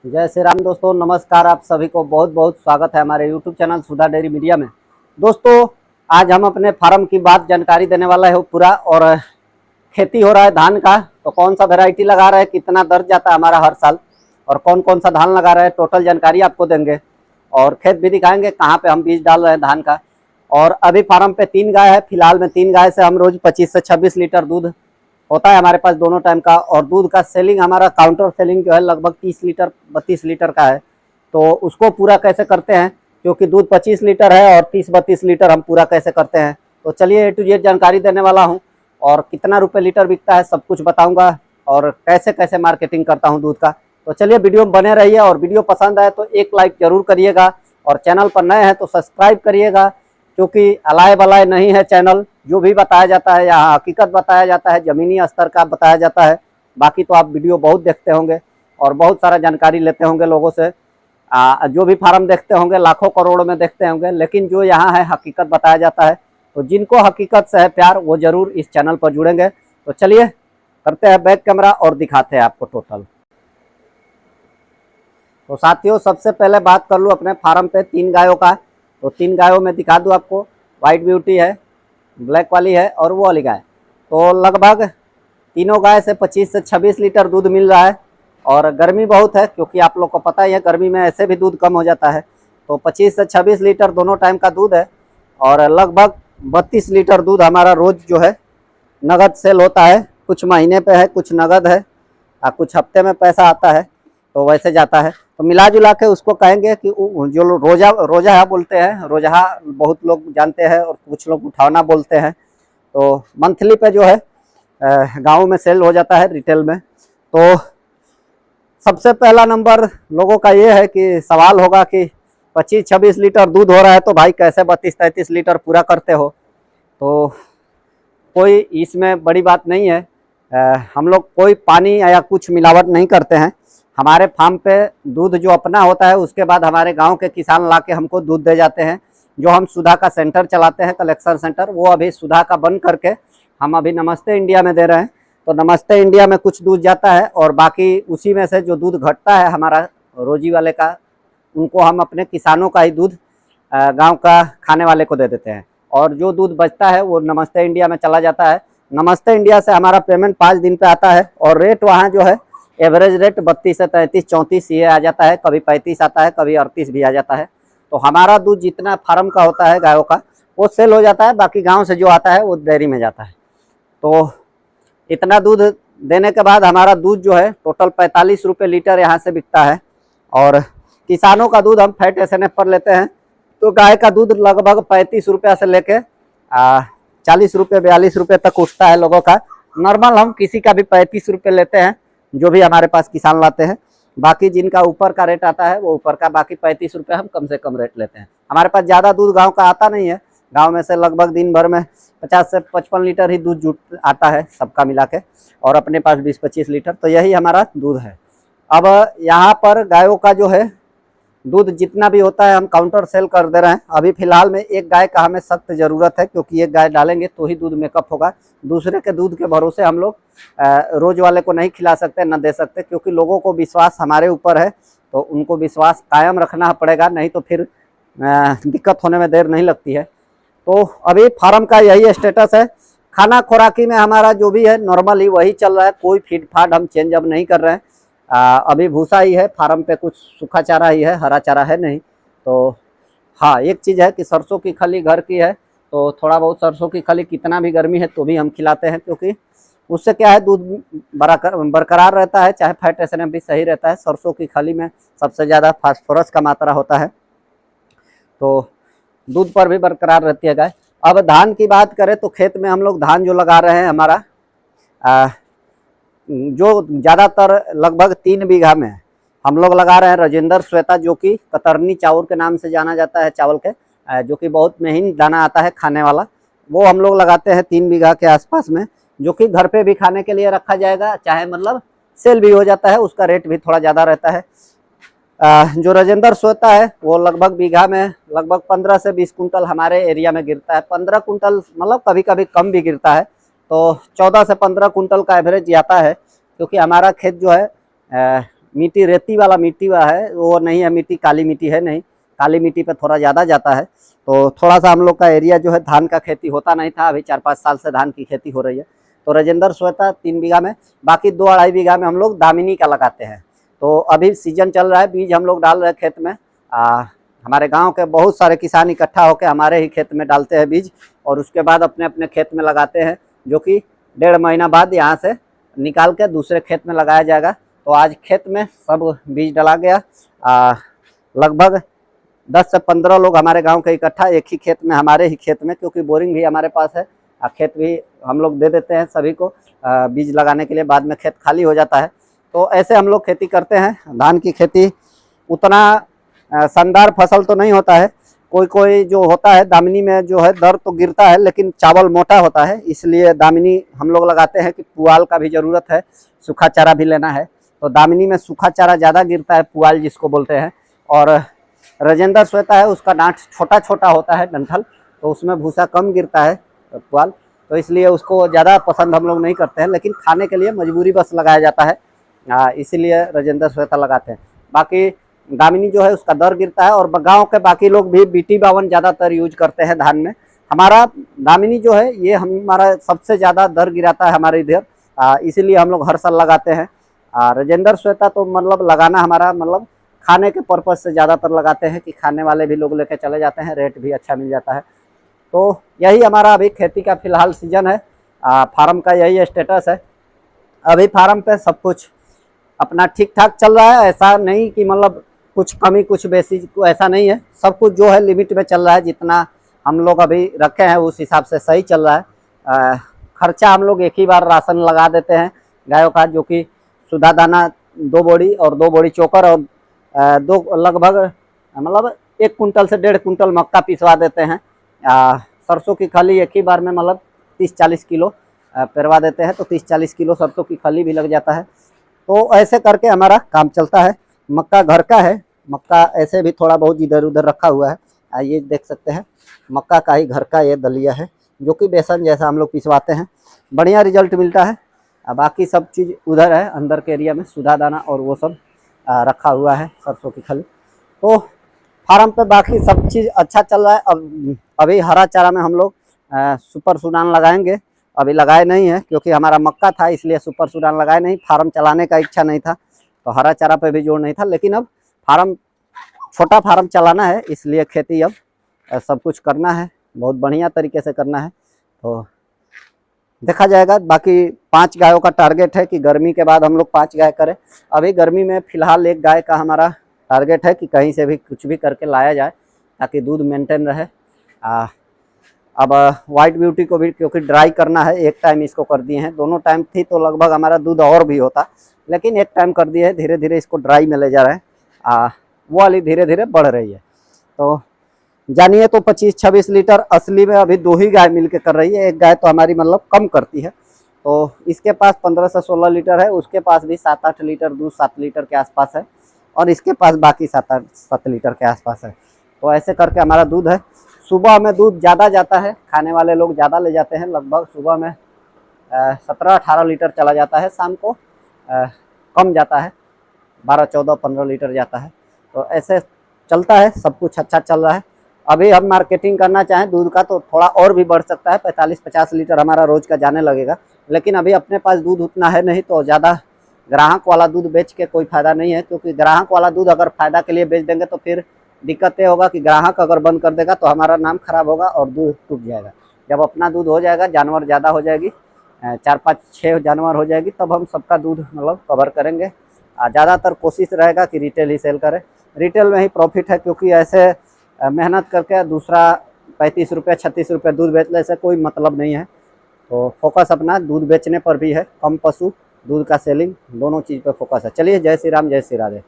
जय श्री राम दोस्तों, नमस्कार। आप सभी को बहुत बहुत स्वागत है हमारे YouTube चैनल सुधा डेयरी मीडिया में। दोस्तों, आज हम अपने फार्म की बात जानकारी देने वाला है पूरा। और खेती हो रहा है धान का, तो कौन सा वैरायटी लगा रहे हैं, कितना दर जाता है हमारा हर साल, और कौन कौन सा धान लगा रहे हैं, टोटल जानकारी आपको देंगे। और खेत भी दिखाएंगे कहाँ पे हम बीज डाल रहे हैं धान का। और अभी फार्म पे 3 गाय है, फिलहाल में 3 गाय से हम रोज 25 से 26 लीटर दूध होता है हमारे पास दोनों टाइम का। और दूध का सेलिंग हमारा काउंटर सेलिंग जो है लगभग 30 लीटर 32 लीटर का है। तो उसको पूरा कैसे करते हैं, क्योंकि दूध 25 लीटर है और 30-32 लीटर हम पूरा कैसे करते हैं, तो चलिए A to Z जानकारी देने वाला हूँ। और कितना रुपये लीटर बिकता है सब कुछ बताऊँगा, और कैसे कैसे मार्केटिंग करता हूँ दूध का। तो चलिए वीडियो में बने रहिए, और वीडियो पसंद आए तो एक लाइक जरूर करिएगा, और चैनल पर नए हैं तो सब्सक्राइब करिएगा, क्योंकि अलाए बलाए नहीं है चैनल। जो भी बताया जाता है यहाँ हकीकत बताया जाता है, ज़मीनी स्तर का बताया जाता है। बाकी तो आप वीडियो बहुत देखते होंगे और बहुत सारा जानकारी लेते होंगे लोगों से। जो भी फार्म देखते होंगे लाखों करोड़ में देखते होंगे, लेकिन जो यहाँ है हकीकत बताया जाता है। तो जिनको हकीकत से है प्यार वो ज़रूर इस चैनल पर जुड़ेंगे। तो चलिए करते हैं बैक कैमरा और दिखाते हैं आपको टोटल। तो साथियों, सबसे पहले बात कर लूँ अपने फार्म पे 3 गायों का। तो 3 गायों में दिखा दूँ आपको। वाइट ब्यूटी है, ब्लैक वाली है, और वो वाली गाय। तो लगभग तीनों गाय से 25 से 26 लीटर दूध मिल रहा है। और गर्मी बहुत है, क्योंकि आप लोग को पता ही है गर्मी में ऐसे भी दूध कम हो जाता है। तो 25 से 26 लीटर दोनों टाइम का दूध है। और लगभग 32 लीटर दूध हमारा रोज जो है नगद सेल होता है। कुछ महीने पे है, कुछ नगद है, कुछ हफ्ते में पैसा आता है, तो वैसे जाता है। तो मिला जुला के उसको कहेंगे कि जो रोजा रोजा बोलते हैं, रोजा बहुत लोग जानते हैं और कुछ लोग उठावना बोलते हैं। तो मंथली पे जो है गाँव में सेल हो जाता है रिटेल में। तो सबसे पहला नंबर लोगों का ये है कि सवाल होगा कि 25-26 लीटर दूध हो रहा है तो भाई कैसे 32-33 लीटर पूरा करते हो। तो कोई इसमें बड़ी बात नहीं है। हम लोग कोई पानी या कुछ मिलावट नहीं करते हैं। हमारे फार्म पे दूध जो अपना होता है उसके बाद हमारे गांव के किसान ला के हमको दूध दे जाते हैं। जो हम सुधा का सेंटर चलाते हैं, कलेक्शन सेंटर, वो अभी सुधा का बंद करके हम अभी नमस्ते इंडिया में दे रहे हैं। तो नमस्ते इंडिया में कुछ दूध जाता है, और बाकी उसी में से जो दूध घटता है हमारा रोजी वाले का, उनको हम अपने किसानों का ही दूध गाँव का खाने वाले को दे देते हैं। और जो दूध बचता है वो नमस्ते इंडिया में चला जाता है। नमस्ते इंडिया से हमारा पेमेंट 5 दिन पे आता है। और रेट वहाँ जो है एवरेज रेट 32 से 33-34 ये आ जाता है, कभी 35 आता है, कभी 38 भी आ जाता है। तो हमारा दूध जितना फार्म का होता है गायों का वो सेल हो जाता है, बाकी गांव से जो आता है वो डेयरी में जाता है। तो इतना दूध देने के बाद हमारा दूध जो है टोटल 45 रुपये लीटर यहाँ से बिकता है। और किसानों का दूध हम फैट SNF पर लेते हैं, तो गाय का दूध लगभग 35 रुपया से लेके 40 रुपये 42 रुपये तक उठता है लोगों का। नॉर्मल हम किसी का भी 35 रुपये लेते हैं, जो भी हमारे पास किसान लाते हैं। बाकी जिनका ऊपर का रेट आता है वो ऊपर का, बाकी 35 रुपये हम कम से कम रेट लेते हैं। हमारे पास ज़्यादा दूध गांव का आता नहीं है। गांव में से लगभग दिन भर में 50 से 55 लीटर ही दूध जुट आता है सबका मिला के, और अपने पास 20-25 लीटर। तो यही हमारा दूध है। अब यहाँ पर गायों का जो है दूध जितना भी होता है हम काउंटर सेल कर दे रहे हैं। अभी फिलहाल में एक गाय का हमें सख्त ज़रूरत है, क्योंकि एक गाय डालेंगे तो ही दूध मेकअप होगा। दूसरे के दूध के भरोसे हम लोग रोज वाले को नहीं खिला सकते, न दे सकते, क्योंकि लोगों को विश्वास हमारे ऊपर है। तो उनको विश्वास कायम रखना पड़ेगा, नहीं तो फिर दिक्कत होने में देर नहीं लगती है। तो अभी फार्म का यही स्टेटस है। खाना खुराकी में हमारा जो भी है नॉर्मल ही वही चल रहा है, कोई फीड फाड हम चेंज अब नहीं कर रहे हैं। अभी भूसा ही है फार्म पे, कुछ सूखा चारा ही है, हरा चारा है नहीं। तो हाँ, एक चीज़ है कि सरसों की खली घर की है, तो थोड़ा बहुत सरसों की खली कितना भी गर्मी है तो भी हम खिलाते हैं, क्योंकि उससे क्या है दूध बरकरार रहता है, चाहे फैट SNF भी सही रहता है। सरसों की खली में सबसे ज़्यादा फास्फोरस का मात्रा होता है, तो दूध पर भी बरकरार रहती है गाय। अब धान की बात करें तो खेत में हम लोग धान जो लगा रहे हैं हमारा जो ज़्यादातर लगभग 3 बीघा में हम लोग लगा रहे हैं राजेंद्र श्वेता, जो कि कतरनी चावल के नाम से जाना जाता है। चावल के जो कि बहुत महीन दाना आता है खाने वाला, वो हम लोग लगाते हैं 3 बीघा के आसपास में, जो कि घर पे भी खाने के लिए रखा जाएगा, चाहे मतलब सेल भी हो जाता है। उसका रेट भी थोड़ा ज़्यादा रहता है। जो राजेंद्र श्वेता है वो लगभग बीघा में लगभग 15 से 20 कुंटल हमारे एरिया में गिरता है। 15 कुंटल मतलब कभी कभी कम भी गिरता है, तो 14 से 15 कुंटल का एवरेज आता है, क्योंकि हमारा खेत जो है मिट्टी रेती वाला मिट्टी हुआ है, वो नहीं है मिट्टी, काली मिट्टी है नहीं, काली मिट्टी पे थोड़ा ज़्यादा जाता है। तो थोड़ा सा हम लोग का एरिया जो है धान का खेती होता नहीं था, अभी 4-5 साल से धान की खेती हो रही है। तो राजेंद्र श्वेता 3 बीघा में, बाकी 2-2.5 बीघा में हम लोग दामिनी का लगाते हैं। तो अभी सीजन चल रहा है, बीज हम लोग डाल रहे हैं खेत में। हमारे गांव के बहुत सारे किसान इकट्ठा होकर हमारे ही खेत में डालते हैं बीज, और उसके बाद अपने अपने खेत में लगाते हैं, जो कि 1.5 महीना बाद यहाँ से निकाल के दूसरे खेत में लगाया जाएगा। तो आज खेत में सब बीज डाला गया। लगभग 10 से 15 लोग हमारे गांव के इकट्ठा एक ही खेत में, हमारे ही खेत में, क्योंकि बोरिंग भी हमारे पास है, खेत भी हम लोग दे देते हैं सभी को बीज लगाने के लिए, बाद में खेत खाली हो जाता है। तो ऐसे हम लोग खेती करते हैं। धान की खेती उतना शानदार फसल तो नहीं होता है, कोई कोई जो होता है दामिनी में जो है दर तो गिरता है, लेकिन चावल मोटा होता है, इसलिए दामिनी हम लोग लगाते हैं कि पुआल का भी ज़रूरत है, सूखा चारा भी लेना है। तो दामिनी में सूखा चारा ज़्यादा गिरता है, पुआल जिसको बोलते हैं। और राजेंद्र श्वेता है, उसका डांठ छोटा छोटा होता है डंठल, तो उसमें भूसा कम गिरता है पुआल, तो इसलिए उसको ज़्यादा पसंद हम लोग नहीं करते हैं, लेकिन खाने के लिए मजबूरी बस लगाया जाता है, इसीलिए राजेंद्र श्वेता लगाते हैं। बाकी दामिनी जो है उसका दर गिरता है, और गाँव के बाकी लोग भी BT52 ज़्यादातर यूज करते हैं धान में। हमारा दामिनी जो है ये हमारा सबसे ज़्यादा दर गिराता है हमारे इधर, इसीलिए हम लोग हर साल लगाते हैं। राजेंद्र श्वेता तो मतलब लगाना हमारा मतलब खाने के पर्पज़ से ज़्यादातर लगाते हैं, कि खाने वाले भी लोग लेके चले जाते हैं, रेट भी अच्छा मिल जाता है। तो यही हमारा अभी खेती का फ़िलहाल सीजन है। फार्म का यही स्टेटस है। अभी फार्म पे सब कुछ अपना ठीक ठाक चल रहा है, ऐसा नहीं कि मतलब कुछ कमी कुछ बेसी, ऐसा नहीं है, सब कुछ जो है लिमिट में चल रहा है। जितना हम लोग अभी रखे हैं उस हिसाब से सही चल रहा है। खर्चा हम लोग एक ही बार राशन लगा देते हैं गायों का, जो कि सुधा दाना 2 बोरी और 2 बोरी चोकर, और लगभग मतलब 1 कुंटल से 1.5 कुंटल मक्का पिसवा देते हैं। सरसों की खली एक ही बार में मतलब 30-40 किलो पेरवा देते हैं, तो 30-40 किलो सरसों की खली भी लग जाता है। तो ऐसे करके हमारा काम चलता है। मक्का घर का है, मक्का ऐसे भी थोड़ा बहुत इधर उधर रखा हुआ है, ये देख सकते हैं, मक्का का ही घर का ये दलिया है, जो कि बेसन जैसा हम लोग पिसवाते हैं, बढ़िया रिजल्ट मिलता है। बाकी सब चीज़ उधर है अंदर के एरिया में, सुधा दाना और वो सब रखा हुआ है, सरसों की खली। तो फार्म पे बाकी सब चीज़ अच्छा चल रहा है। अभी हरा चारा में हम लोग सुपर सूडान लगाएंगे, अभी लगाए नहीं है क्योंकि हमारा मक्का था, इसलिए सुपर सूडान लगाए नहीं, फार्म चलाने का इच्छा नहीं था, तो हरा चारा पे भी जोर नहीं था। लेकिन अब फार्म छोटा फार्म चलाना है, इसलिए खेती अब सब कुछ करना है, बहुत बढ़िया तरीके से करना है, तो देखा जाएगा। बाकी 5 गायों का टारगेट है कि गर्मी के बाद हम लोग 5 गाय करें। अभी गर्मी में फ़िलहाल 1 गाय का हमारा टारगेट है कि कहीं से भी कुछ भी करके लाया जाए, ताकि दूध मेंटेन रहे। अब वाइट ब्यूटी को भी क्योंकि ड्राई करना है, एक टाइम इसको कर दिए हैं, दोनों टाइम थी तो लगभग हमारा दूध और भी होता, लेकिन एक टाइम कर दिए है, धीरे धीरे इसको ड्राई में ले जा रहे हैं। वो वाली धीरे धीरे बढ़ रही है। तो जानिए तो 25-26 लीटर असली में अभी 2 ही गाय मिल के कर रही है, एक गाय तो हमारी मतलब कम करती है। तो इसके पास 15 से 16 लीटर है, उसके पास भी 7-8 लीटर दूध 7 लीटर के आसपास है, और इसके पास बाकी 7 लीटर के आसपास है। तो ऐसे करके हमारा दूध है। सुबह में दूध ज़्यादा जाता है, खाने वाले लोग ज़्यादा ले जाते हैं, लगभग सुबह में 17-18 लीटर चला जाता है, शाम को कम जाता है, 12-14-15 लीटर जाता है। तो ऐसे चलता है, सब कुछ अच्छा चल रहा है। अभी हम मार्केटिंग करना चाहें दूध का तो थोड़ा और भी बढ़ सकता है, 45-50 लीटर हमारा रोज़ का जाने लगेगा, लेकिन अभी अपने पास दूध उतना है नहीं, तो ज़्यादा ग्राहक वाला दूध बेच के कोई फ़ायदा नहीं है, क्योंकि ग्राहक वाला दूध अगर फ़ायदा के लिए बेच देंगे तो फिर दिक्कत ये होगा कि ग्राहक अगर बंद कर देगा तो हमारा नाम खराब होगा और दूध टूट जाएगा। जब अपना दूध हो जाएगा, जानवर ज़्यादा हो जाएगी, 4-5-6 जानवर हो जाएगी, तब हम सबका दूध मतलब कवर करेंगे। ज़्यादातर कोशिश रहेगा कि रिटेल ही सेल करें, रिटेल में ही प्रॉफिट है, क्योंकि ऐसे मेहनत करके दूसरा 35 रुपये 36 रुपये दूध बेचने से कोई मतलब नहीं है। तो फोकस अपना दूध बेचने पर भी है, कम पशु दूध का सेलिंग, दोनों चीज़ पर फोकस है। चलिए, जय श्री राम, जय श्री राधे।